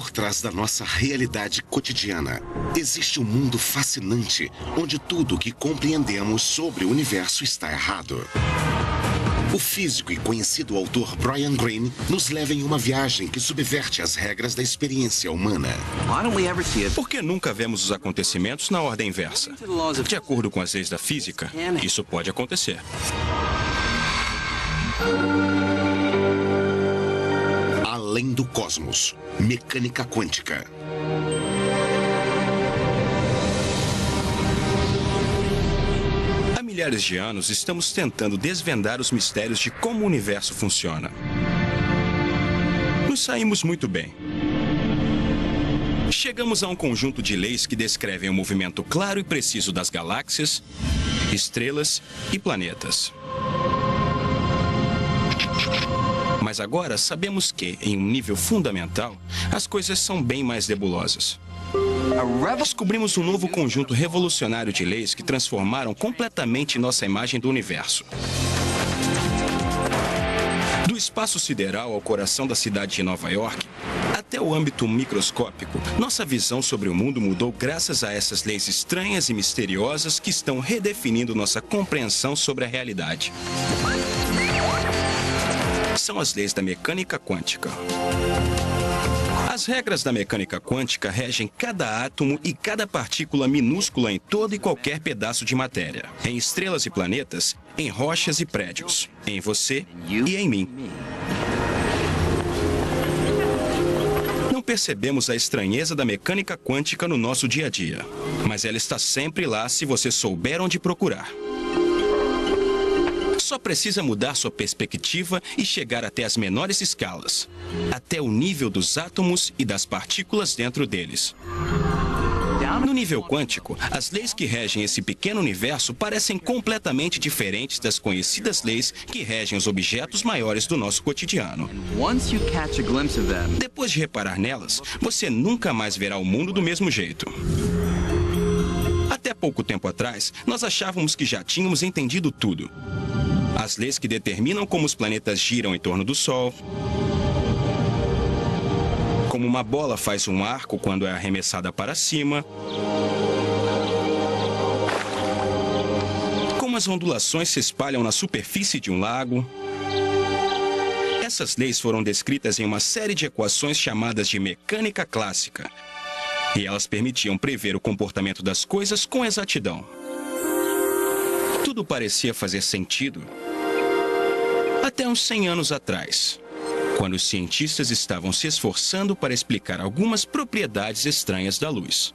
Por trás da nossa realidade cotidiana, existe um mundo fascinante onde tudo o que compreendemos sobre o universo está errado. O físico e conhecido autor Brian Greene nos leva em uma viagem que subverte as regras da experiência humana. Por que nunca vemos os acontecimentos na ordem inversa? De acordo com as leis da física, isso pode acontecer. Além do cosmos, mecânica quântica. Há milhares de anos estamos tentando desvendar os mistérios de como o universo funciona. Nos saímos muito bem. Chegamos a um conjunto de leis que descrevem o movimento claro e preciso das galáxias, estrelas e planetas. Mas agora sabemos que, em um nível fundamental, as coisas são bem mais nebulosas. Descobrimos um novo conjunto revolucionário de leis que transformaram completamente nossa imagem do universo. Do espaço sideral ao coração da cidade de Nova York, até o âmbito microscópico, nossa visão sobre o mundo mudou graças a essas leis estranhas e misteriosas que estão redefinindo nossa compreensão sobre a realidade. São as leis da mecânica quântica. As regras da mecânica quântica regem cada átomo e cada partícula minúscula em todo e qualquer pedaço de matéria, em estrelas e planetas, em rochas e prédios, em você e em mim. Não percebemos a estranheza da mecânica quântica no nosso dia a dia, mas ela está sempre lá se você souber onde procurar. Só precisa mudar sua perspectiva e chegar até as menores escalas, até o nível dos átomos e das partículas dentro deles. No nível quântico, as leis que regem esse pequeno universo parecem completamente diferentes das conhecidas leis que regem os objetos maiores do nosso cotidiano. Depois de reparar nelas, você nunca mais verá o mundo do mesmo jeito. Até pouco tempo atrás, nós achávamos que já tínhamos entendido tudo. As leis que determinam como os planetas giram em torno do Sol, como uma bola faz um arco quando é arremessada para cima, como as ondulações se espalham na superfície de um lago. Essas leis foram descritas em uma série de equações chamadas de mecânica clássica, e elas permitiam prever o comportamento das coisas com exatidão. Tudo parecia fazer sentido até uns 100 anos atrás, quando os cientistas estavam se esforçando para explicar algumas propriedades estranhas da luz.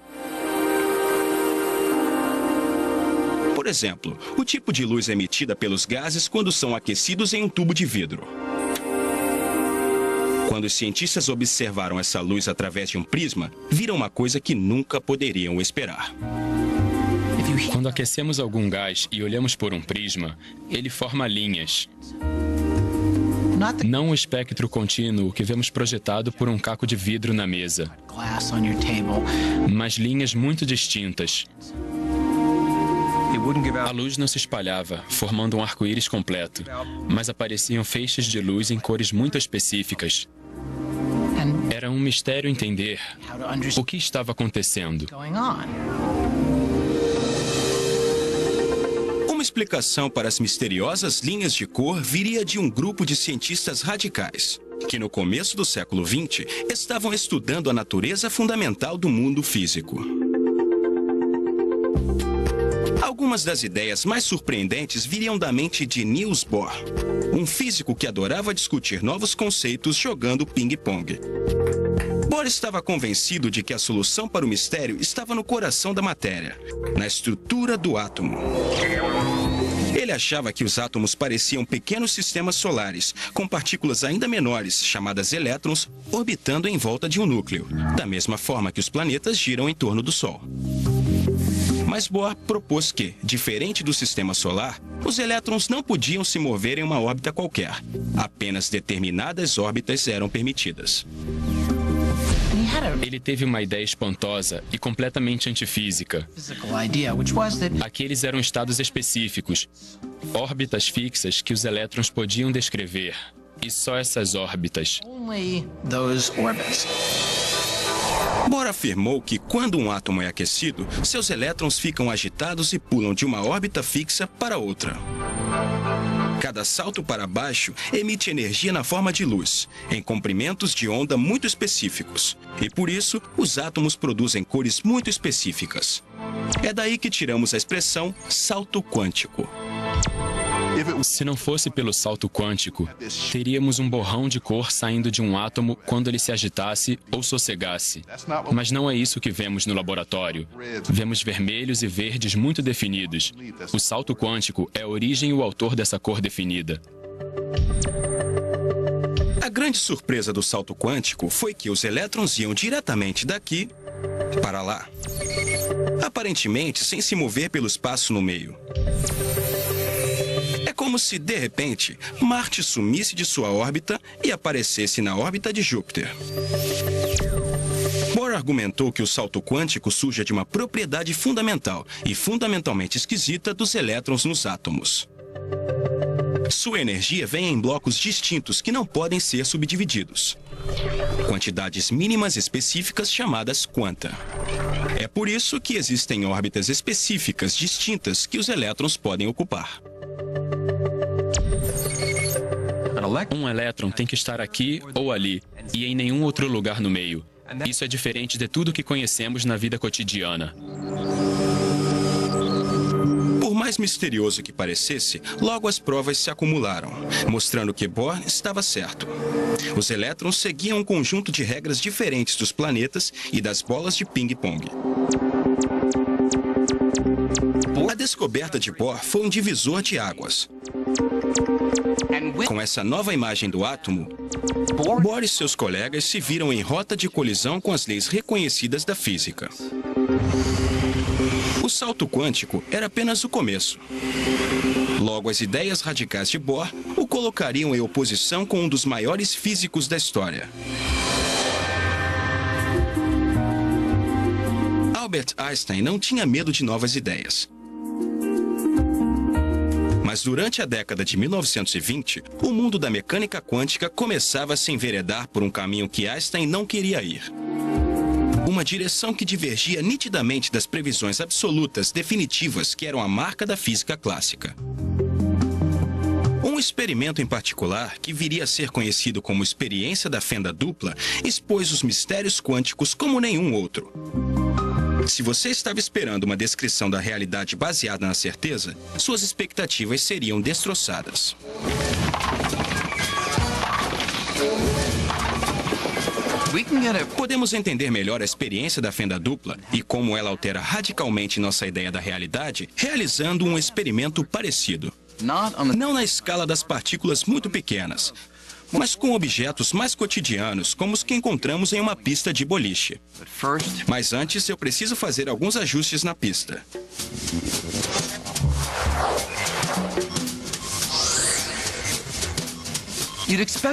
Por exemplo, o tipo de luz emitida pelos gases quando são aquecidos em um tubo de vidro. Quando os cientistas observaram essa luz através de um prisma, viram uma coisa que nunca poderiam esperar. Quando aquecemos algum gás e olhamos por um prisma, ele forma linhas. Não o espectro contínuo que vemos projetado por um caco de vidro na mesa, mas linhas muito distintas. A luz não se espalhava, formando um arco-íris completo, mas apareciam feixes de luz em cores muito específicas. Era um mistério entender o que estava acontecendo. Uma explicação para as misteriosas linhas de cor viria de um grupo de cientistas radicais, que no começo do século XX estavam estudando a natureza fundamental do mundo físico. Algumas das ideias mais surpreendentes viriam da mente de Niels Bohr, um físico que adorava discutir novos conceitos jogando ping-pong. Bohr estava convencido de que a solução para o mistério estava no coração da matéria, na estrutura do átomo. Ele achava que os átomos pareciam pequenos sistemas solares, com partículas ainda menores, chamadas elétrons, orbitando em volta de um núcleo, da mesma forma que os planetas giram em torno do Sol. Mas Bohr propôs que, diferente do sistema solar, os elétrons não podiam se mover em uma órbita qualquer. Apenas determinadas órbitas eram permitidas. Ele teve uma ideia espantosa e completamente antifísica. Aqueles eram estados específicos, órbitas fixas que os elétrons podiam descrever. E só essas órbitas. Bohr afirmou que quando um átomo é aquecido, seus elétrons ficam agitados e pulam de uma órbita fixa para outra. Cada salto para baixo emite energia na forma de luz, em comprimentos de onda muito específicos. E por isso, os átomos produzem cores muito específicas. É daí que tiramos a expressão salto quântico. Se não fosse pelo salto quântico, teríamos um borrão de cor saindo de um átomo quando ele se agitasse ou sossegasse. Mas não é isso que vemos no laboratório. Vemos vermelhos e verdes muito definidos. O salto quântico é a origem e o autor dessa cor definida. A grande surpresa do salto quântico foi que os elétrons iam diretamente daqui para lá, aparentemente sem se mover pelo espaço no meio. É como se, de repente, Marte sumisse de sua órbita e aparecesse na órbita de Júpiter. Bohr argumentou que o salto quântico surge de uma propriedade fundamental e fundamentalmente esquisita dos elétrons nos átomos. Sua energia vem em blocos distintos que não podem ser subdivididos. Quantidades mínimas específicas chamadas quanta. É por isso que existem órbitas específicas distintas que os elétrons podem ocupar. Um elétron tem que estar aqui ou ali, e em nenhum outro lugar no meio. Isso é diferente de tudo que conhecemos na vida cotidiana. Por mais misterioso que parecesse, logo as provas se acumularam, mostrando que Bohr estava certo. Os elétrons seguiam um conjunto de regras diferentes dos planetas e das bolas de ping-pong. A descoberta de Bohr foi um divisor de águas. Com essa nova imagem do átomo, Bohr e seus colegas se viram em rota de colisão com as leis reconhecidas da física. O salto quântico era apenas o começo. Logo, as ideias radicais de Bohr o colocariam em oposição com um dos maiores físicos da história. Albert Einstein não tinha medo de novas ideias. Mas durante a década de 1920, o mundo da mecânica quântica começava a se enveredar por um caminho que Einstein não queria ir. Uma direção que divergia nitidamente das previsões absolutas definitivas que eram a marca da física clássica. Um experimento em particular, que viria a ser conhecido como experiência da fenda dupla, expôs os mistérios quânticos como nenhum outro. Se você estava esperando uma descrição da realidade baseada na certeza, suas expectativas seriam destroçadas. Podemos entender melhor a experiência da fenda dupla e como ela altera radicalmente nossa ideia da realidade, realizando um experimento parecido. Não na escala das partículas muito pequenas, mas com objetos mais cotidianos, como os que encontramos em uma pista de boliche. Mas antes, eu preciso fazer alguns ajustes na pista.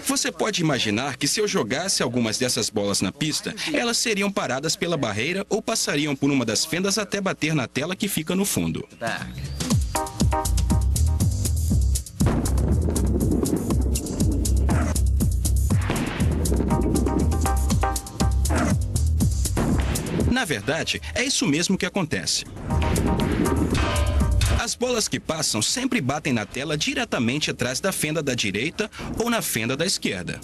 Você pode imaginar que se eu jogasse algumas dessas bolas na pista, elas seriam paradas pela barreira ou passariam por uma das fendas até bater na tela que fica no fundo. Na verdade, é isso mesmo que acontece. As bolas que passam sempre batem na tela diretamente atrás da fenda da direita ou na fenda da esquerda.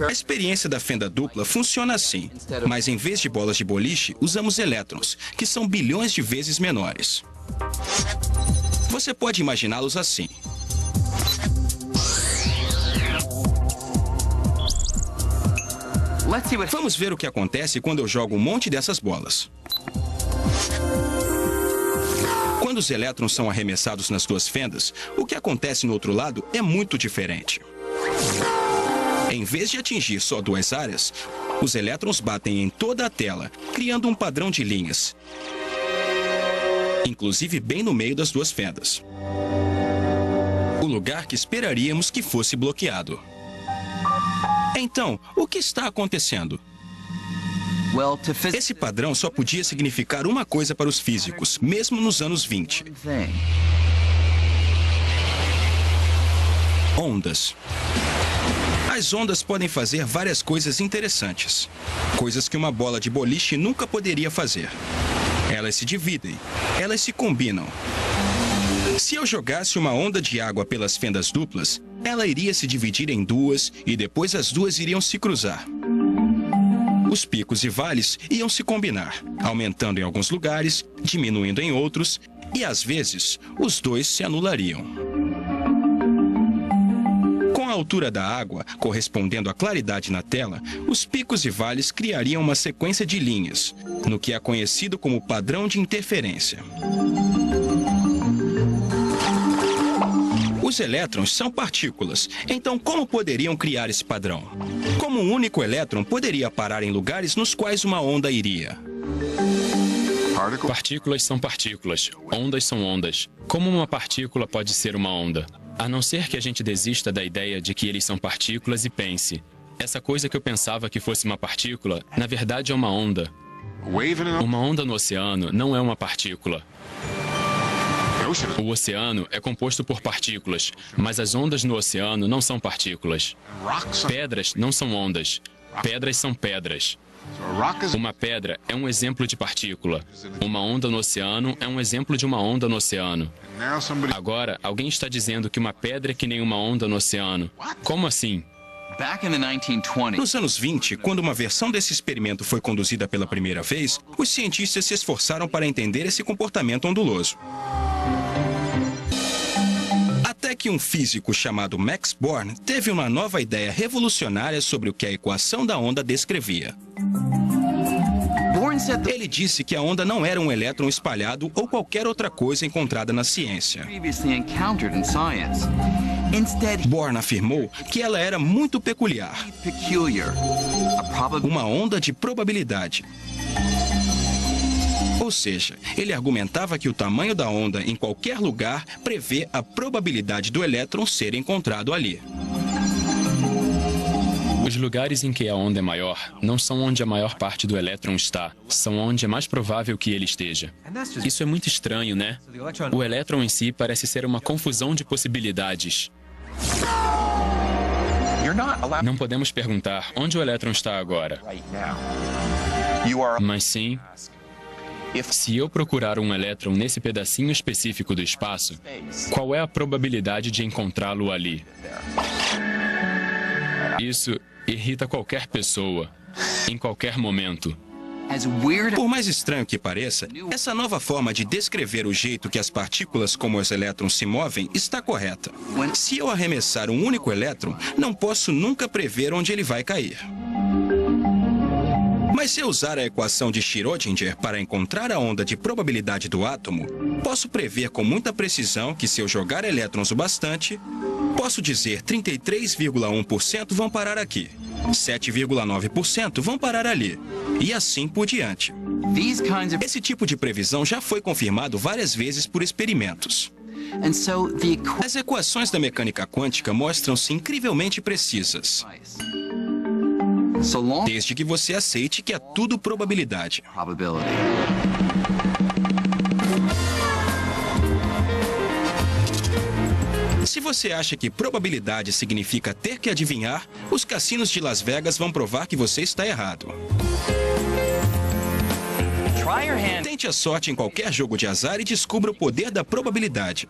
A experiência da fenda dupla funciona assim, mas em vez de bolas de boliche, usamos elétrons, que são bilhões de vezes menores. Você pode imaginá-los assim. Vamos ver o que acontece quando eu jogo um monte dessas bolas. Quando os elétrons são arremessados nas duas fendas, o que acontece no outro lado é muito diferente. Em vez de atingir só duas áreas, os elétrons batem em toda a tela, criando um padrão de linhas, inclusive bem no meio das duas fendas. O lugar que esperaríamos que fosse bloqueado. Então, o que está acontecendo? Esse padrão só podia significar uma coisa para os físicos, mesmo nos anos 20. Ondas. As ondas podem fazer várias coisas interessantes. Coisas que uma bola de boliche nunca poderia fazer. Elas se dividem. Elas se combinam. Se eu jogasse uma onda de água pelas fendas duplas, ela iria se dividir em duas e depois as duas iriam se cruzar. Os picos e vales iam se combinar, aumentando em alguns lugares, diminuindo em outros, e às vezes os dois se anulariam. Com a altura da água, correspondendo à claridade na tela, os picos e vales criariam uma sequência de linhas, no que é conhecido como padrão de interferência. Os elétrons são partículas, então como poderiam criar esse padrão? Como um único elétron poderia parar em lugares nos quais uma onda iria? Partículas são partículas, ondas são ondas. Como uma partícula pode ser uma onda? A não ser que a gente desista da ideia de que eles são partículas e pense: essa coisa que eu pensava que fosse uma partícula, na verdade é uma onda. Uma onda no oceano não é uma partícula. O oceano é composto por partículas, mas as ondas no oceano não são partículas. Pedras não são ondas. Pedras são pedras. Uma pedra é um exemplo de partícula. Uma onda no oceano é um exemplo de uma onda no oceano. Agora, alguém está dizendo que uma pedra é que nem uma onda no oceano. Como assim? Nos anos 20, quando uma versão desse experimento foi conduzida pela primeira vez, os cientistas se esforçaram para entender esse comportamento onduloso. Até que um físico chamado Max Born teve uma nova ideia revolucionária sobre o que a equação da onda descrevia. Ele disse que a onda não era um elétron espalhado ou qualquer outra coisa encontrada na ciência. Born afirmou que ela era muito peculiar. Uma onda de probabilidade. Ou seja, ele argumentava que o tamanho da onda em qualquer lugar prevê a probabilidade do elétron ser encontrado ali. Os lugares em que a onda é maior não são onde a maior parte do elétron está, são onde é mais provável que ele esteja. Isso é muito estranho, né? O elétron em si parece ser uma confusão de possibilidades. Não podemos perguntar onde o elétron está agora. Mas sim, se eu procurar um elétron nesse pedacinho específico do espaço, qual é a probabilidade de encontrá-lo ali? Isso irrita qualquer pessoa, em qualquer momento. Por mais estranho que pareça, essa nova forma de descrever o jeito que as partículas como os elétrons se movem está correta. Se eu arremessar um único elétron, não posso nunca prever onde ele vai cair. Mas se eu usar a equação de Schrödinger para encontrar a onda de probabilidade do átomo, posso prever com muita precisão que se eu jogar elétrons o bastante, posso dizer 33,1% vão parar aqui, 7,9% vão parar ali, e assim por diante. Esse tipo de previsão já foi confirmado várias vezes por experimentos. As equações da mecânica quântica mostram-se incrivelmente precisas. Desde que você aceite que é tudo probabilidade. Se você acha que probabilidade significa ter que adivinhar, os cassinos de Las Vegas vão provar que você está errado. Tente a sorte em qualquer jogo de azar e descubra o poder da probabilidade.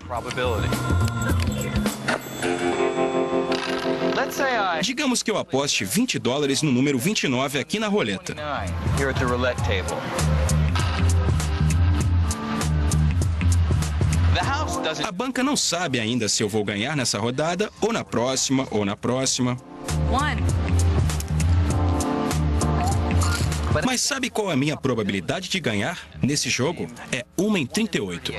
Digamos que eu aposte $20 no número 29 aqui na roleta. A banca não sabe ainda se eu vou ganhar nessa rodada, ou na próxima, ou na próxima. Mas sabe qual é a minha probabilidade de ganhar nesse jogo? É 1 em 38.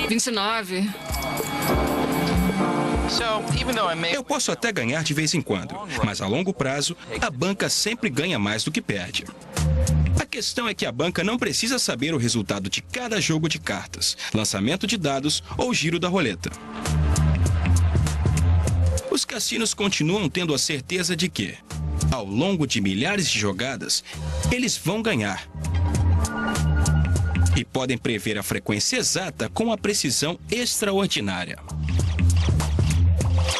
29. Eu posso até ganhar de vez em quando, mas a longo prazo, a banca sempre ganha mais do que perde. A questão é que a banca não precisa saber o resultado de cada jogo de cartas, lançamento de dados ou giro da roleta. Os cassinos continuam tendo a certeza de que, ao longo de milhares de jogadas, eles vão ganhar. e podem prever a frequência exata com uma precisão extraordinária.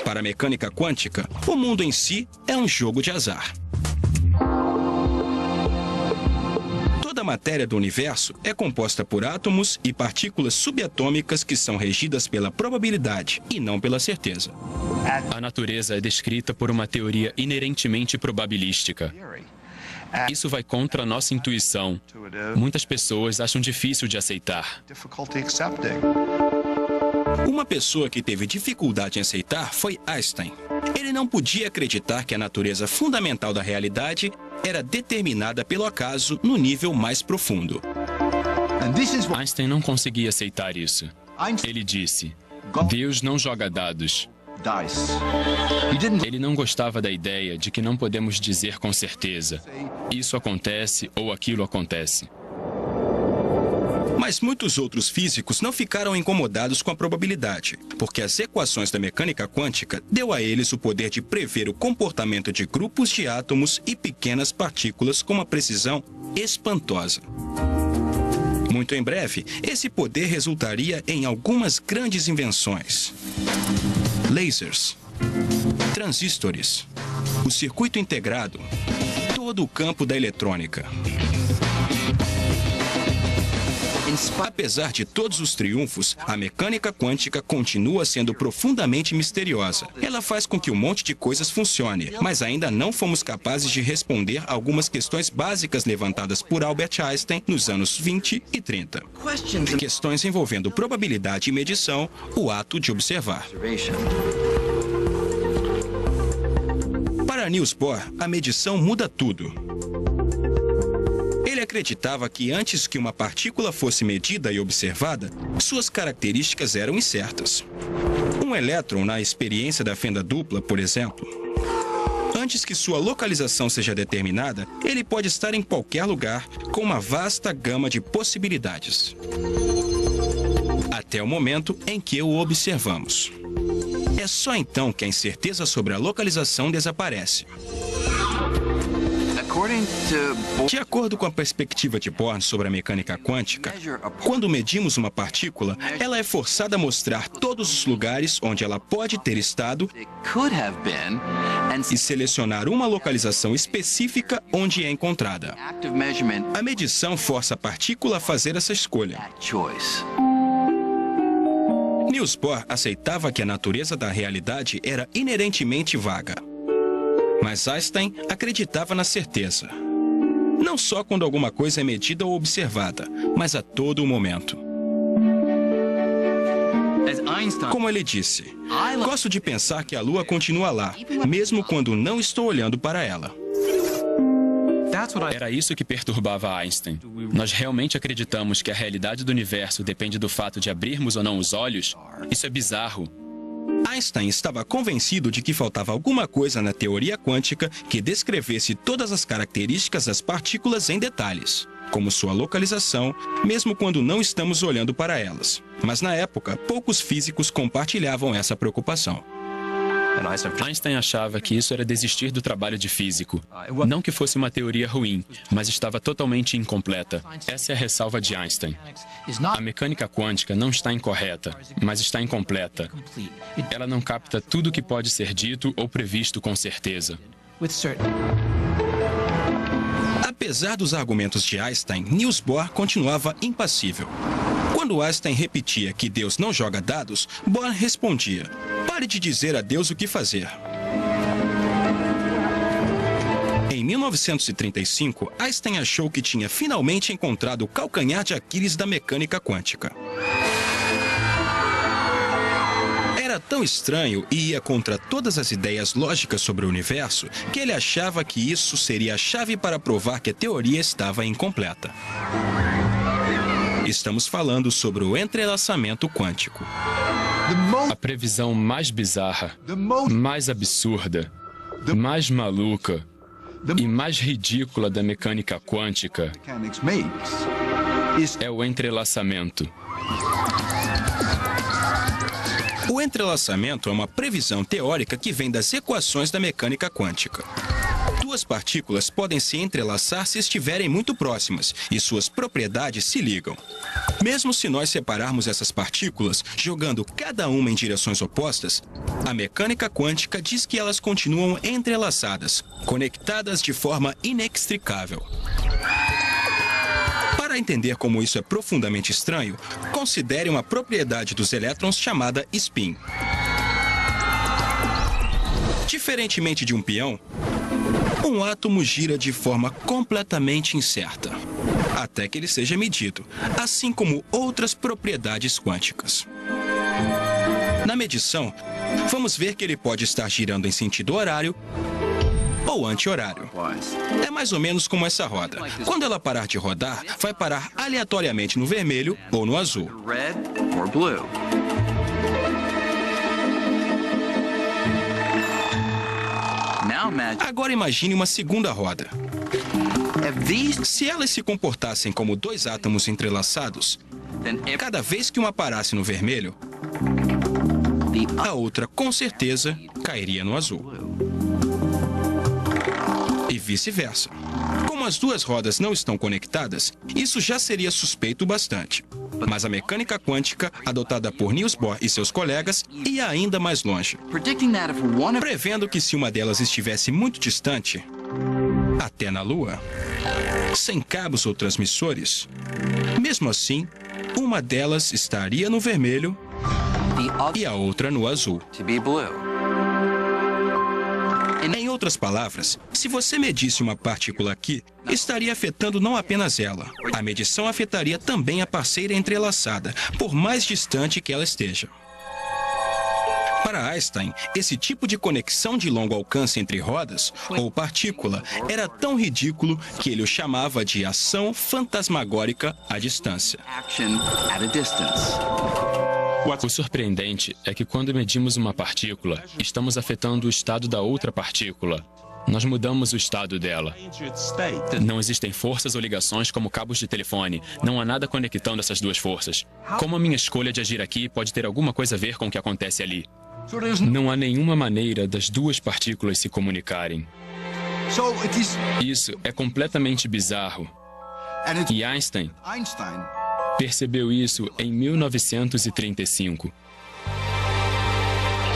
Para a mecânica quântica, o mundo em si é um jogo de azar. Toda a matéria do universo é composta por átomos e partículas subatômicas que são regidas pela probabilidade e não pela certeza. A natureza é descrita por uma teoria inerentemente probabilística. Isso vai contra a nossa intuição. Muitas pessoas acham difícil de aceitar. Uma pessoa que teve dificuldade em aceitar foi Einstein. Ele não podia acreditar que a natureza fundamental da realidade era determinada pelo acaso no nível mais profundo. Einstein não conseguia aceitar isso. Ele disse: Deus não joga dados. Ele não gostava da ideia de que não podemos dizer com certeza: isso acontece ou aquilo acontece. Mas muitos outros físicos não ficaram incomodados com a probabilidade, porque as equações da mecânica quântica deu a eles o poder de prever o comportamento de grupos de átomos e pequenas partículas com uma precisão espantosa. Muito em breve, esse poder resultaria em algumas grandes invenções: lasers, transistores, o circuito integrado, todo o campo da eletrônica. Apesar de todos os triunfos, a mecânica quântica continua sendo profundamente misteriosa. Ela faz com que um monte de coisas funcione, mas ainda não fomos capazes de responder algumas questões básicas levantadas por Albert Einstein nos anos 20 e 30. Questões envolvendo probabilidade e medição, o ato de observar. Para Niels Bohr, a medição muda tudo. Ele acreditava que antes que uma partícula fosse medida e observada, suas características eram incertas. Um elétron na experiência da fenda dupla, por exemplo. Antes que sua localização seja determinada, ele pode estar em qualquer lugar, com uma vasta gama de possibilidades. Até o momento em que o observamos. É só então que a incerteza sobre a localização desaparece. De acordo com a perspectiva de Bohr sobre a mecânica quântica, quando medimos uma partícula, ela é forçada a mostrar todos os lugares onde ela pode ter estado e selecionar uma localização específica onde é encontrada. A medição força a partícula a fazer essa escolha. Niels Bohr aceitava que a natureza da realidade era inerentemente vaga. Mas Einstein acreditava na certeza. Não só quando alguma coisa é medida ou observada, mas a todo momento. Como ele disse, gosto de pensar que a Lua continua lá, mesmo quando não estou olhando para ela. Era isso que perturbava Einstein. Nós realmente acreditamos que a realidade do universo depende do fato de abrirmos ou não os olhos? Isso é bizarro. Einstein estava convencido de que faltava alguma coisa na teoria quântica que descrevesse todas as características das partículas em detalhes, como sua localização, mesmo quando não estamos olhando para elas. Mas na época, poucos físicos compartilhavam essa preocupação. Einstein achava que isso era desistir do trabalho de físico. Não que fosse uma teoria ruim, mas estava totalmente incompleta. Essa é a ressalva de Einstein. A mecânica quântica não está incorreta, mas está incompleta. Ela não capta tudo o que pode ser dito ou previsto com certeza. Apesar dos argumentos de Einstein, Niels Bohr continuava impassível. Quando Einstein repetia que Deus não joga dados, Bohr respondia: pare de dizer a Deus o que fazer. Em 1935, Einstein achou que tinha finalmente encontrado o calcanhar de Aquiles da mecânica quântica. Era tão estranho e ia contra todas as ideias lógicas sobre o universo que ele achava que isso seria a chave para provar que a teoria estava incompleta. Estamos falando sobre o entrelaçamento quântico. A previsão mais bizarra, mais absurda, mais maluca e mais ridícula da mecânica quântica é o entrelaçamento. O entrelaçamento é uma previsão teórica que vem das equações da mecânica quântica. Duas partículas podem se entrelaçar se estiverem muito próximas e suas propriedades se ligam. Mesmo se nós separarmos essas partículas, jogando cada uma em direções opostas, a mecânica quântica diz que elas continuam entrelaçadas, conectadas de forma inextricável. Para entender como isso é profundamente estranho, considere uma propriedade dos elétrons chamada spin. Diferentemente de um peão, um átomo gira de forma completamente incerta, até que ele seja medido, assim como outras propriedades quânticas. Na medição, vamos ver que ele pode estar girando em sentido horário ou anti-horário. É mais ou menos como essa roda. Quando ela parar de rodar, vai parar aleatoriamente no vermelho ou no azul. Agora imagine uma segunda roda. Se elas se comportassem como dois átomos entrelaçados, cada vez que uma parasse no vermelho, a outra com certeza cairia no azul. E vice-versa. Como as duas rodas não estão conectadas, isso já seria suspeito bastante. Mas a mecânica quântica, adotada por Niels Bohr e seus colegas, ia ainda mais longe, prevendo que se uma delas estivesse muito distante, até na Lua, sem cabos ou transmissores, mesmo assim, uma delas estaria no vermelho e a outra no azul. Em outras palavras, se você medisse uma partícula aqui, estaria afetando não apenas ela. A medição afetaria também a parceira entrelaçada, por mais distante que ela esteja. Para Einstein, esse tipo de conexão de longo alcance entre rodas, ou partícula, era tão ridículo que ele o chamava de ação fantasmagórica à distância. O surpreendente é que quando medimos uma partícula, estamos afetando o estado da outra partícula. Nós mudamos o estado dela. Não existem forças ou ligações como cabos de telefone. Não há nada conectando essas duas forças. Como a minha escolha de agir aqui pode ter alguma coisa a ver com o que acontece ali? Não há nenhuma maneira das duas partículas se comunicarem. Isso é completamente bizarro. E Einstein percebeu isso em 1935.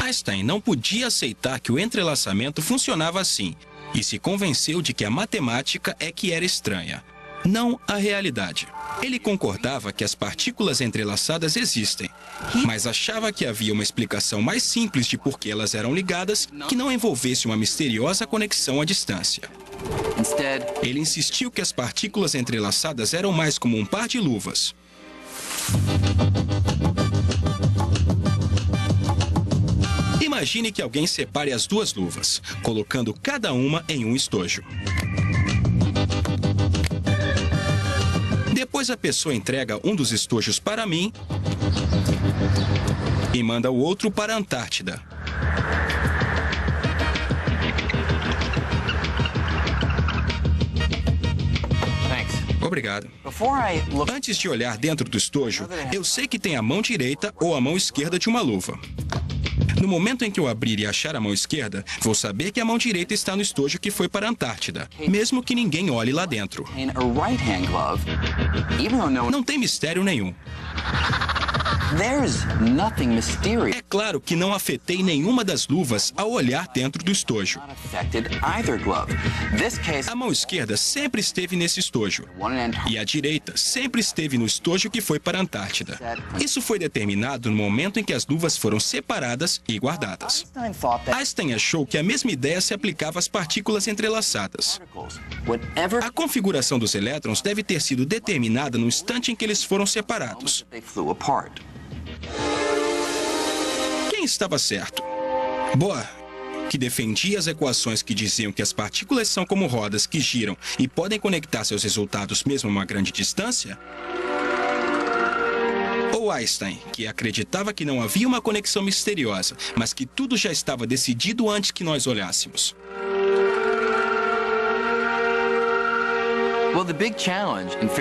Einstein não podia aceitar que o entrelaçamento funcionava assim e se convenceu de que a matemática é que era estranha, não a realidade. Ele concordava que as partículas entrelaçadas existem, mas achava que havia uma explicação mais simples de por que elas eram ligadas que não envolvesse uma misteriosa conexão à distância. Ele insistiu que as partículas entrelaçadas eram mais como um par de luvas. Imagine que alguém separe as duas luvas, colocando cada uma em um estojo. Depois a pessoa entrega um dos estojos para mim e manda o outro para a Antártida. Obrigado. Antes de olhar dentro do estojo, eu sei que tem a mão direita ou a mão esquerda de uma luva. No momento em que eu abrir e achar a mão esquerda, vou saber que a mão direita está no estojo que foi para a Antártida, mesmo que ninguém olhe lá dentro. Não tem mistério nenhum. É claro que não afetei nenhuma das luvas ao olhar dentro do estojo. A mão esquerda sempre esteve nesse estojo e a direita sempre esteve no estojo que foi para a Antártida. Isso foi determinado no momento em que as luvas foram separadas e guardadas. Einstein achou que a mesma ideia se aplicava às partículas entrelaçadas. A configuração dos elétrons deve ter sido determinada no instante em que eles foram separados. Quem estava certo? Bohr, que defendia as equações que diziam que as partículas são como rodas que giram e podem conectar seus resultados mesmo a uma grande distância? Ou Einstein, que acreditava que não havia uma conexão misteriosa, mas que tudo já estava decidido antes que nós olhássemos?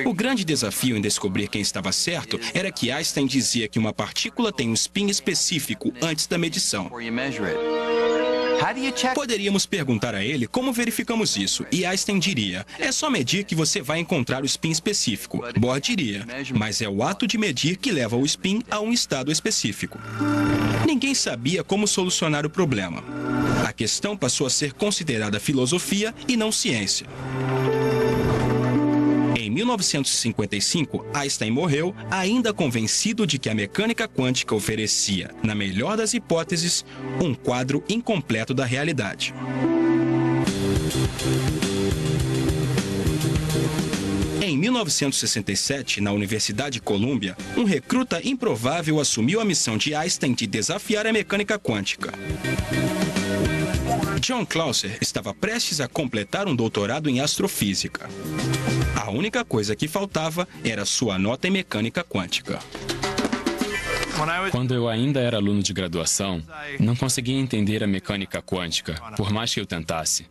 O grande desafio em descobrir quem estava certo era que Einstein dizia que uma partícula tem um spin específico antes da medição. Poderíamos perguntar a ele como verificamos isso, e Einstein diria, é só medir que você vai encontrar o spin específico. Bohr diria, mas é o ato de medir que leva o spin a um estado específico. Ninguém sabia como solucionar o problema. A questão passou a ser considerada filosofia e não ciência. Em 1955, Einstein morreu, ainda convencido de que a mecânica quântica oferecia, na melhor das hipóteses, um quadro incompleto da realidade. Em 1967, na Universidade de Colômbia, um recruta improvável assumiu a missão de Einstein de desafiar a mecânica quântica. John Clauser estava prestes a completar um doutorado em astrofísica. A única coisa que faltava era sua nota em mecânica quântica. Quando eu ainda era aluno de graduação, não conseguia entender a mecânica quântica, por mais que eu tentasse.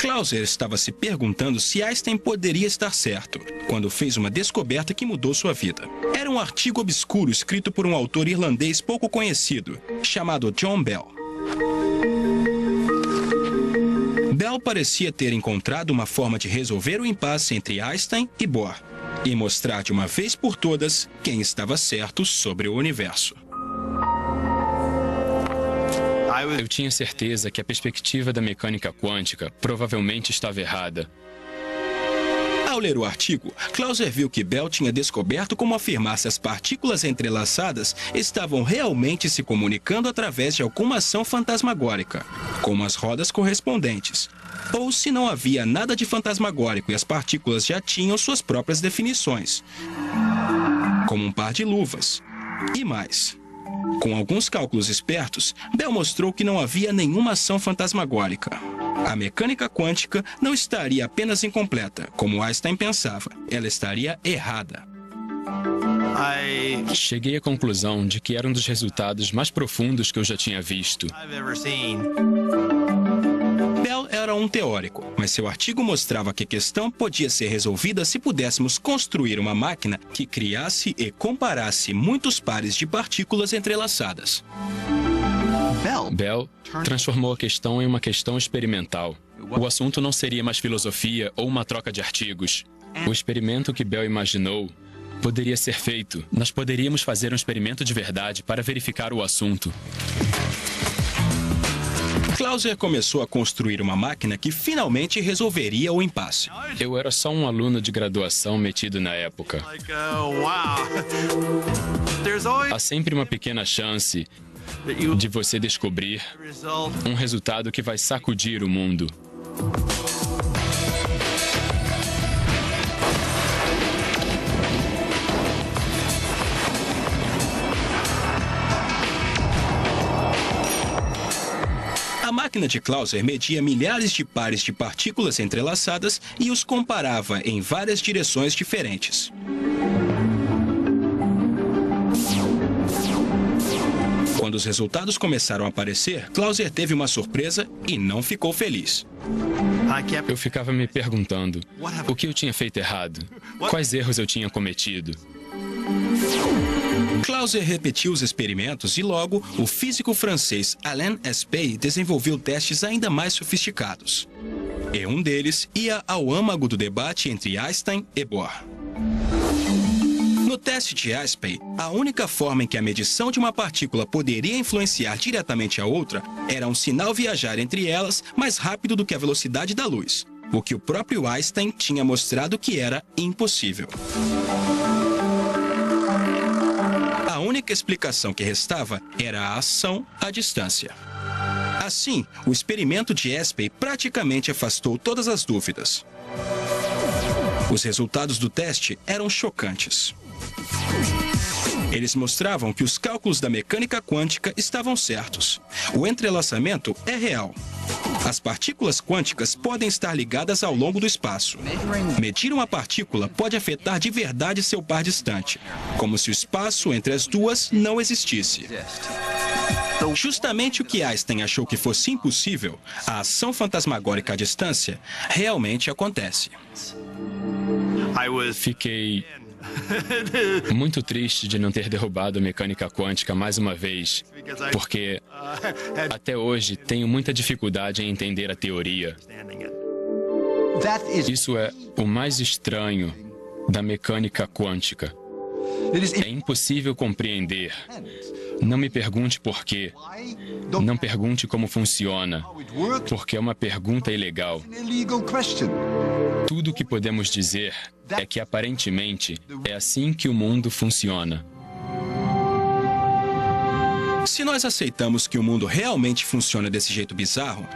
Clauser estava se perguntando se Einstein poderia estar certo, quando fez uma descoberta que mudou sua vida. Era um artigo obscuro escrito por um autor irlandês pouco conhecido, chamado John Bell. Bell parecia ter encontrado uma forma de resolver o impasse entre Einstein e Bohr, e mostrar de uma vez por todas quem estava certo sobre o universo. Eu tinha certeza que a perspectiva da mecânica quântica provavelmente estava errada. Ao ler o artigo, Clauser viu que Bell tinha descoberto como afirmar se as partículas entrelaçadas estavam realmente se comunicando através de alguma ação fantasmagórica, como as rodas correspondentes, ou se não havia nada de fantasmagórico e as partículas já tinham suas próprias definições, como um par de luvas, e mais. Com alguns cálculos espertos, Bell mostrou que não havia nenhuma ação fantasmagórica. A mecânica quântica não estaria apenas incompleta, como Einstein pensava. Ela estaria errada. Cheguei à conclusão de que era um dos resultados mais profundos que eu já tinha visto. Bell era um teórico, mas seu artigo mostrava que a questão podia ser resolvida se pudéssemos construir uma máquina que criasse e comparasse muitos pares de partículas entrelaçadas. Bell transformou a questão em uma questão experimental. O assunto não seria mais filosofia ou uma troca de artigos. O experimento que Bell imaginou poderia ser feito. Nós poderíamos fazer um experimento de verdade para verificar o assunto. Clauser começou a construir uma máquina que finalmente resolveria o impasse. Eu era só um aluno de graduação metido na época. Há sempre uma pequena chance de você descobrir um resultado que vai sacudir o mundo. A máquina de Clauser media milhares de pares de partículas entrelaçadas e os comparava em várias direções diferentes. Quando os resultados começaram a aparecer, Clauser teve uma surpresa e não ficou feliz. Eu ficava me perguntando o que eu tinha feito errado, quais erros eu tinha cometido. Clauser repetiu os experimentos e logo o físico francês Alain Aspect desenvolveu testes ainda mais sofisticados. E um deles ia ao âmago do debate entre Einstein e Bohr. No teste de Aspect, a única forma em que a medição de uma partícula poderia influenciar diretamente a outra era um sinal viajar entre elas mais rápido do que a velocidade da luz, o que o próprio Einstein tinha mostrado que era impossível. A única explicação que restava era a ação à distância. Assim, o experimento de Aspect praticamente afastou todas as dúvidas. Os resultados do teste eram chocantes. Eles mostravam que os cálculos da mecânica quântica estavam certos. O entrelaçamento é real. As partículas quânticas podem estar ligadas ao longo do espaço. Medir uma partícula pode afetar de verdade seu par distante, como se o espaço entre as duas não existisse. Justamente o que Einstein achou que fosse impossível, a ação fantasmagórica à distância, realmente acontece. Fiquei Muito triste de não ter derrubado a mecânica quântica mais uma vez, porque até hoje tenho muita dificuldade em entender a teoria. Isso é o mais estranho da mecânica quântica. É impossível compreender. Não me pergunte por quê. Não pergunte como funciona, porque é uma pergunta ilegal. Tudo o que podemos dizer é que, aparentemente, é assim que o mundo funciona. Se nós aceitamos que o mundo realmente funciona desse jeito bizarro,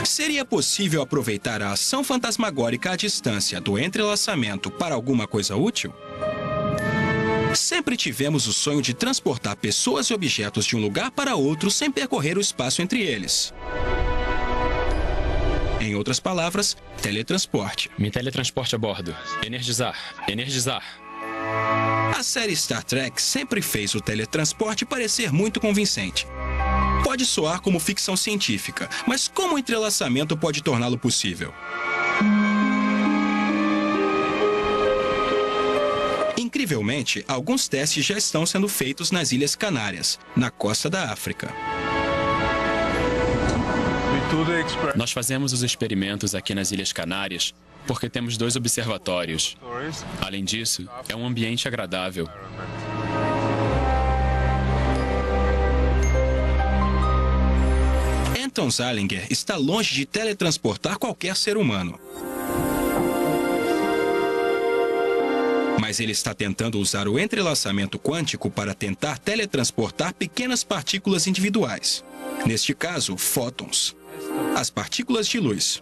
seria possível aproveitar a ação fantasmagórica à distância do entrelaçamento para alguma coisa útil? Sempre tivemos o sonho de transportar pessoas e objetos de um lugar para outro sem percorrer o espaço entre eles. Em outras palavras, teletransporte. Me teletransporte a bordo. Energizar. Energizar. A série Star Trek sempre fez o teletransporte parecer muito convincente. Pode soar como ficção científica, mas como o entrelaçamento pode torná-lo possível? Incrivelmente, alguns testes já estão sendo feitos nas Ilhas Canárias, na costa da África. Nós fazemos os experimentos aqui nas Ilhas Canárias porque temos 2 observatórios. Além disso, é um ambiente agradável. Anton Zeilinger está longe de teletransportar qualquer ser humano. Mas ele está tentando usar o entrelaçamento quântico para tentar teletransportar pequenas partículas individuais. Neste caso, fótons. As partículas de luz.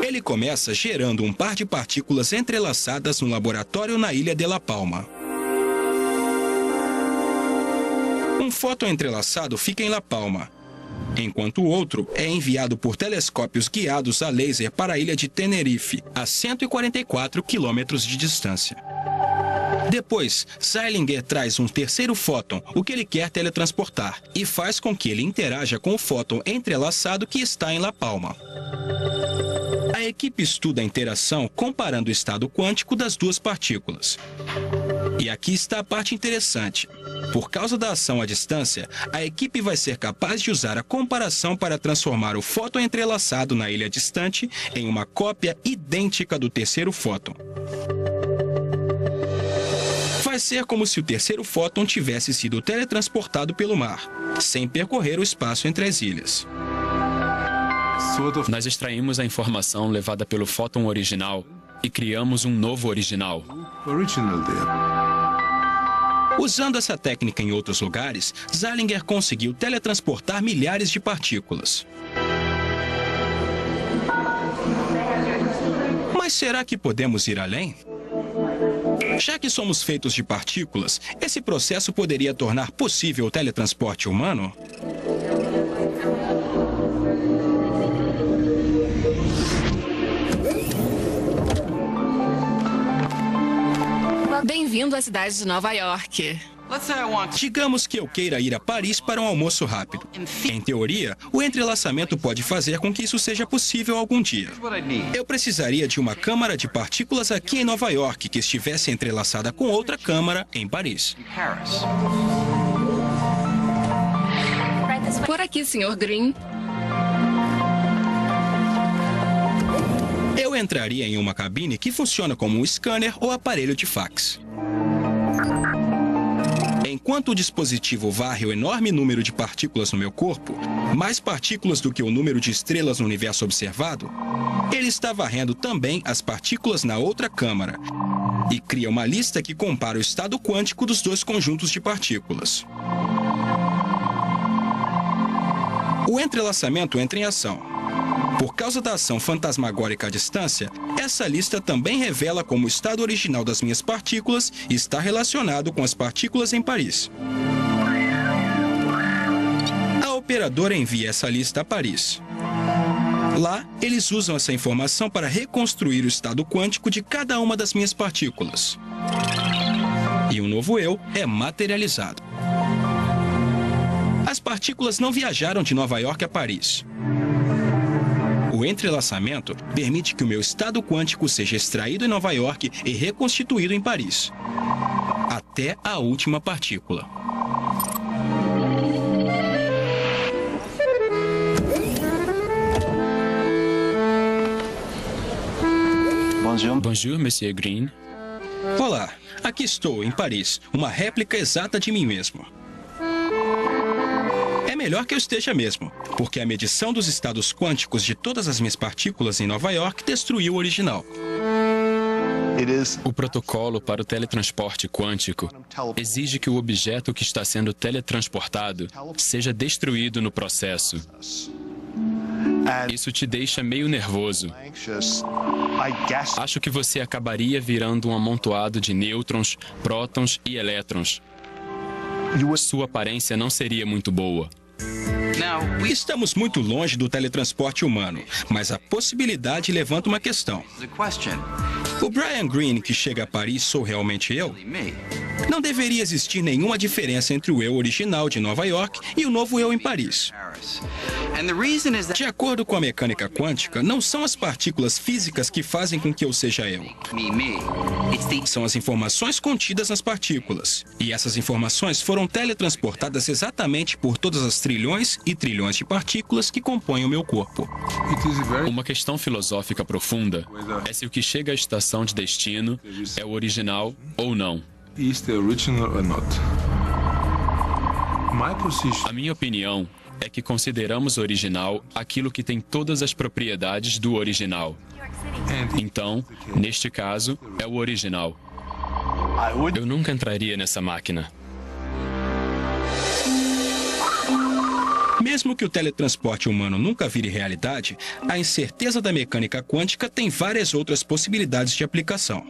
Ele começa gerando um par de partículas entrelaçadas no laboratório na ilha de La Palma. Um fóton entrelaçado fica em La Palma, enquanto o outro é enviado por telescópios guiados a laser para a ilha de Tenerife, a 144 quilômetros de distância. Depois, Zeilinger traz um terceiro fóton, o que ele quer teletransportar, e faz com que ele interaja com o fóton entrelaçado que está em La Palma. A equipe estuda a interação comparando o estado quântico das 2 partículas. E aqui está a parte interessante. Por causa da ação à distância, a equipe vai ser capaz de usar a comparação para transformar o fóton entrelaçado na ilha distante em uma cópia idêntica do terceiro fóton. Vai ser como se o terceiro fóton tivesse sido teletransportado pelo mar, sem percorrer o espaço entre as ilhas. Nós extraímos a informação levada pelo fóton original e criamos um novo original. Usando essa técnica em outros lugares, Zeilinger conseguiu teletransportar milhares de partículas. Mas será que podemos ir além? Já que somos feitos de partículas, esse processo poderia tornar possível o teletransporte humano? Bem-vindo à cidade de Nova York. Digamos que eu queira ir a Paris para um almoço rápido. Em teoria, o entrelaçamento pode fazer com que isso seja possível algum dia. Eu precisaria de uma câmara de partículas aqui em Nova York que estivesse entrelaçada com outra câmara em Paris. Por aqui, Sr. Green. Eu entraria em uma cabine que funciona como um scanner ou aparelho de fax. Enquanto o dispositivo varre o enorme número de partículas no meu corpo, mais partículas do que o número de estrelas no universo observado, ele está varrendo também as partículas na outra câmara e cria uma lista que compara o estado quântico dos 2 conjuntos de partículas. O entrelaçamento entra em ação. Por causa da ação fantasmagórica à distância, essa lista também revela como o estado original das minhas partículas está relacionado com as partículas em Paris. A operadora envia essa lista a Paris. Lá, eles usam essa informação para reconstruir o estado quântico de cada uma das minhas partículas. E um novo eu é materializado. As partículas não viajaram de Nova York a Paris. O O entrelaçamento permite que o meu estado quântico seja extraído em Nova York e reconstituído em Paris, até a última partícula. Bonjour, Monsieur Green. Olá, aqui estou, em Paris, uma réplica exata de mim mesmo. É melhor que eu esteja mesmo, porque a medição dos estados quânticos de todas as minhas partículas em Nova York destruiu o original. O protocolo para o teletransporte quântico exige que o objeto que está sendo teletransportado seja destruído no processo. Isso te deixa meio nervoso. Acho que você acabaria virando um amontoado de nêutrons, prótons e elétrons. Sua aparência não seria muito boa. Estamos muito longe do teletransporte humano, mas a possibilidade levanta uma questão. O Brian Greene que chega a Paris sou realmente eu? Não deveria existir nenhuma diferença entre o eu original de Nova York e o novo eu em Paris. De acordo com a mecânica quântica, não são as partículas físicas que fazem com que eu seja eu. São as informações contidas nas partículas. E essas informações foram teletransportadas exatamente por todas as trilhões e trilhões de partículas que compõem o meu corpo. Uma questão filosófica profunda é se o que chega à estação de destino é o original ou não. A minha opinião é que consideramos original aquilo que tem todas as propriedades do original. Então, neste caso, é o original. Eu nunca entraria nessa máquina. Mesmo que o teletransporte humano nunca vire realidade, a incerteza da mecânica quântica tem várias outras possibilidades de aplicação.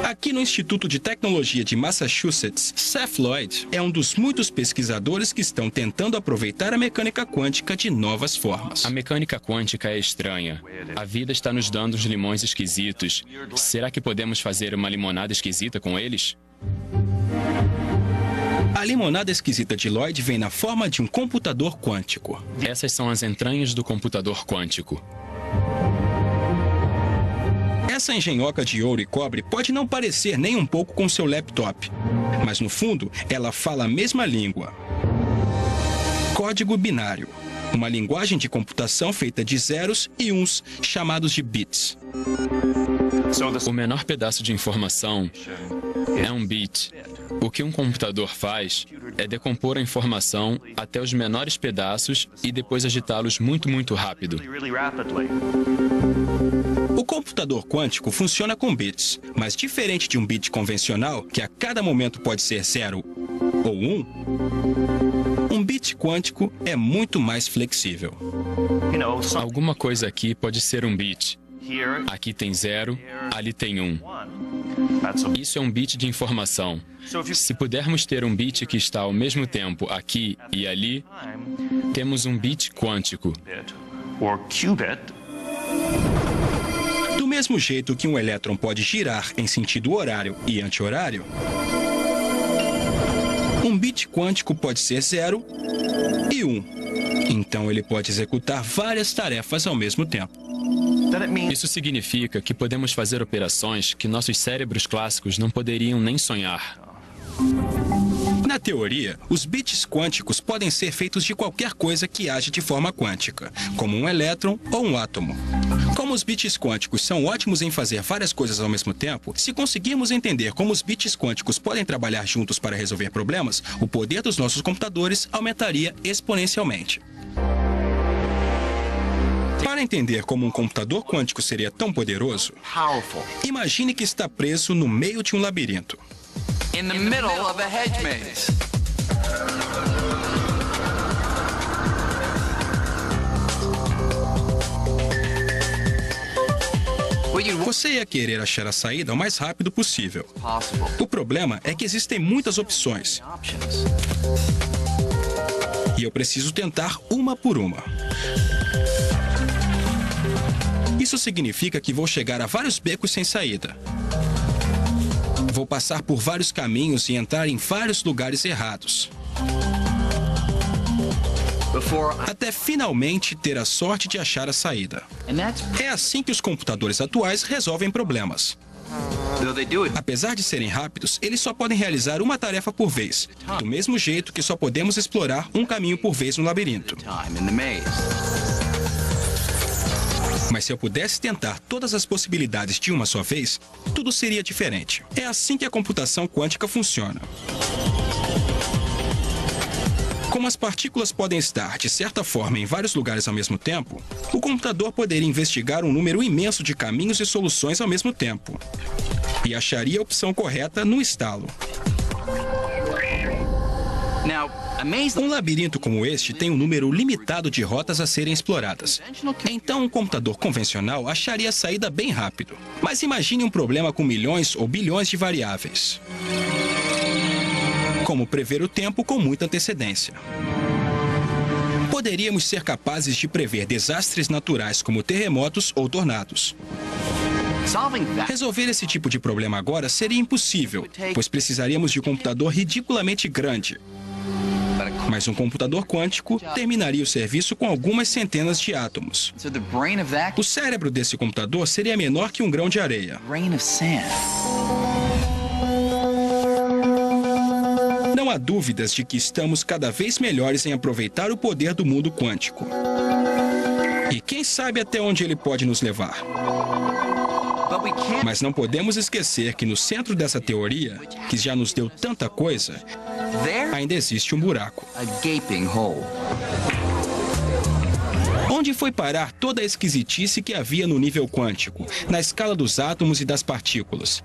Aqui no Instituto de Tecnologia de Massachusetts, Seth Lloyd é um dos muitos pesquisadores que estão tentando aproveitar a mecânica quântica de novas formas. A mecânica quântica é estranha. A vida está nos dando uns limões esquisitos. Será que podemos fazer uma limonada esquisita com eles? A limonada esquisita de Lloyd vem na forma de um computador quântico. Essas são as entranhas do computador quântico. Essa engenhoca de ouro e cobre pode não parecer nem um pouco com seu laptop, mas no fundo ela fala a mesma língua. Código binário, uma linguagem de computação feita de zeros e uns, chamados de bits. O menor pedaço de informação é um bit. O que um computador faz é decompor a informação até os menores pedaços e depois agitá-los muito rápido. O computador quântico funciona com bits, mas diferente de um bit convencional, que a cada momento pode ser 0 ou 1, um bit quântico é muito mais flexível. Alguma coisa aqui pode ser um bit. Aqui tem 0, ali tem 1. Isso é um bit de informação. Se pudermos ter um bit que está ao mesmo tempo aqui e ali, temos um bit quântico. Do mesmo jeito que um elétron pode girar em sentido horário e anti-horário, um bit quântico pode ser 0 e 1. Então ele pode executar várias tarefas ao mesmo tempo. Isso significa que podemos fazer operações que nossos cérebros clássicos não poderiam nem sonhar. Na teoria, os bits quânticos podem ser feitos de qualquer coisa que age de forma quântica, como um elétron ou um átomo. Como os bits quânticos são ótimos em fazer várias coisas ao mesmo tempo, se conseguirmos entender como os bits quânticos podem trabalhar juntos para resolver problemas, o poder dos nossos computadores aumentaria exponencialmente. Para entender como um computador quântico seria tão poderoso, imagine que está preso no meio de um labirinto. In the middle of a hedge maze. Você ia querer achar a saída o mais rápido possível. O problema é que existem muitas opções. E eu preciso tentar uma por uma. Isso significa que vou chegar a vários becos sem saída. Vou passar por vários caminhos e entrar em vários lugares errados. até finalmente ter a sorte de achar a saída. É assim que os computadores atuais resolvem problemas. Apesar de serem rápidos, eles só podem realizar uma tarefa por vez, do mesmo jeito que só podemos explorar um caminho por vez no labirinto. Mas se eu pudesse tentar todas as possibilidades de uma só vez, tudo seria diferente. É assim que a computação quântica funciona. Como as partículas podem estar, de certa forma, em vários lugares ao mesmo tempo, o computador poderia investigar um número imenso de caminhos e soluções ao mesmo tempo. E acharia a opção correta no estalo. Um labirinto como este tem um número limitado de rotas a serem exploradas. Então, um computador convencional acharia a saída bem rápido. Mas imagine um problema com milhões ou bilhões de variáveis. Como prever o tempo com muita antecedência. Poderíamos ser capazes de prever desastres naturais como terremotos ou tornados. Resolver esse tipo de problema agora seria impossível, pois precisaríamos de um computador ridiculamente grande. Mas um computador quântico terminaria o serviço com algumas centenas de átomos. O cérebro desse computador seria menor que um grão de areia. Não há dúvidas de que estamos cada vez melhores em aproveitar o poder do mundo quântico. E quem sabe até onde ele pode nos levar. Mas não podemos esquecer que no centro dessa teoria, que já nos deu tanta coisa, ainda existe um buraco. Onde foi parar toda a esquisitice que havia no nível quântico, na escala dos átomos e das partículas?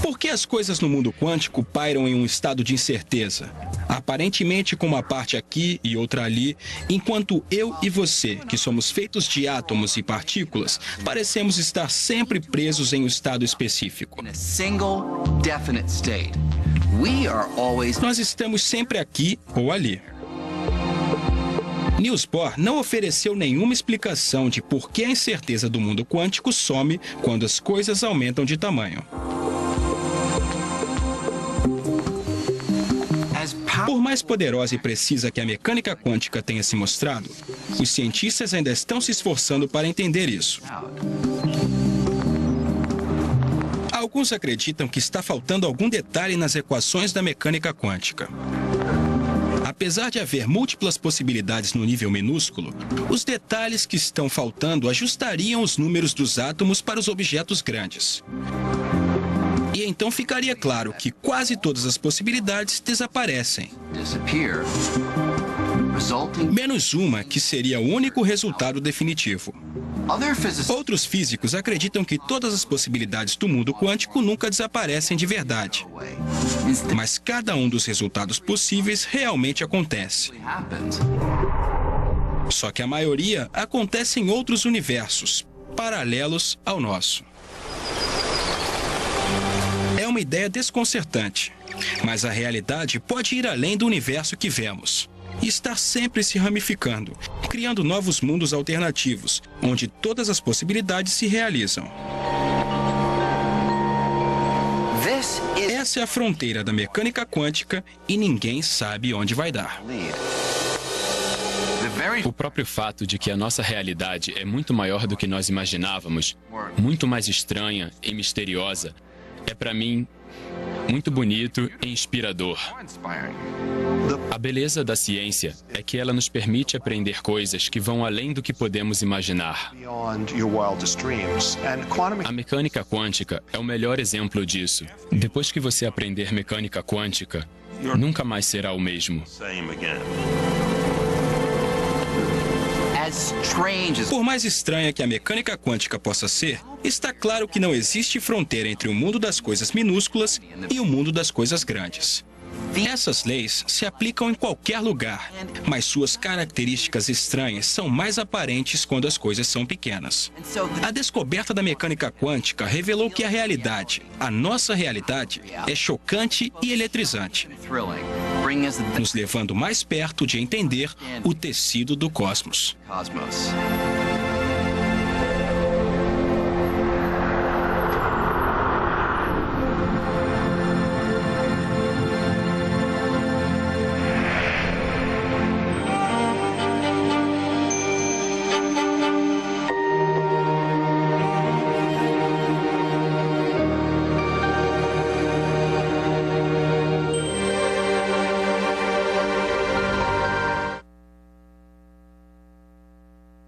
Por que as coisas no mundo quântico pairam em um estado de incerteza? Aparentemente com uma parte aqui e outra ali, enquanto eu e você, que somos feitos de átomos e partículas, parecemos estar sempre presos em um estado específico. Nós estamos sempre aqui ou ali. Niels Bohr não ofereceu nenhuma explicação de por que a incerteza do mundo quântico some quando as coisas aumentam de tamanho. Por mais poderosa e precisa que a mecânica quântica tenha se mostrado, os cientistas ainda estão se esforçando para entender isso. Alguns acreditam que está faltando algum detalhe nas equações da mecânica quântica. Apesar de haver múltiplas possibilidades no nível minúsculo, os detalhes que estão faltando ajustariam os números dos átomos para os objetos grandes. E então ficaria claro que quase todas as possibilidades desaparecem. Menos uma, que seria o único resultado definitivo. Outros físicos acreditam que todas as possibilidades do mundo quântico nunca desaparecem de verdade. Mas cada um dos resultados possíveis realmente acontece. Só que a maioria acontece em outros universos, paralelos ao nosso. É uma ideia desconcertante, mas a realidade pode ir além do universo que vemos e estar sempre se ramificando, criando novos mundos alternativos, onde todas as possibilidades se realizam. Essa é a fronteira da mecânica quântica e ninguém sabe onde vai dar. O próprio fato de que a nossa realidade é muito maior do que nós imaginávamos, muito mais estranha e misteriosa, é para mim muito bonito e inspirador. A beleza da ciência é que ela nos permite aprender coisas que vão além do que podemos imaginar. A mecânica quântica é o melhor exemplo disso. Depois que você aprender mecânica quântica, nunca mais será o mesmo. Por mais estranha que a mecânica quântica possa ser, está claro que não existe fronteira entre o mundo das coisas minúsculas e o mundo das coisas grandes. Essas leis se aplicam em qualquer lugar, mas suas características estranhas são mais aparentes quando as coisas são pequenas. A descoberta da mecânica quântica revelou que a realidade, a nossa realidade, é chocante e eletrizante, nos levando mais perto de entender o tecido do cosmos.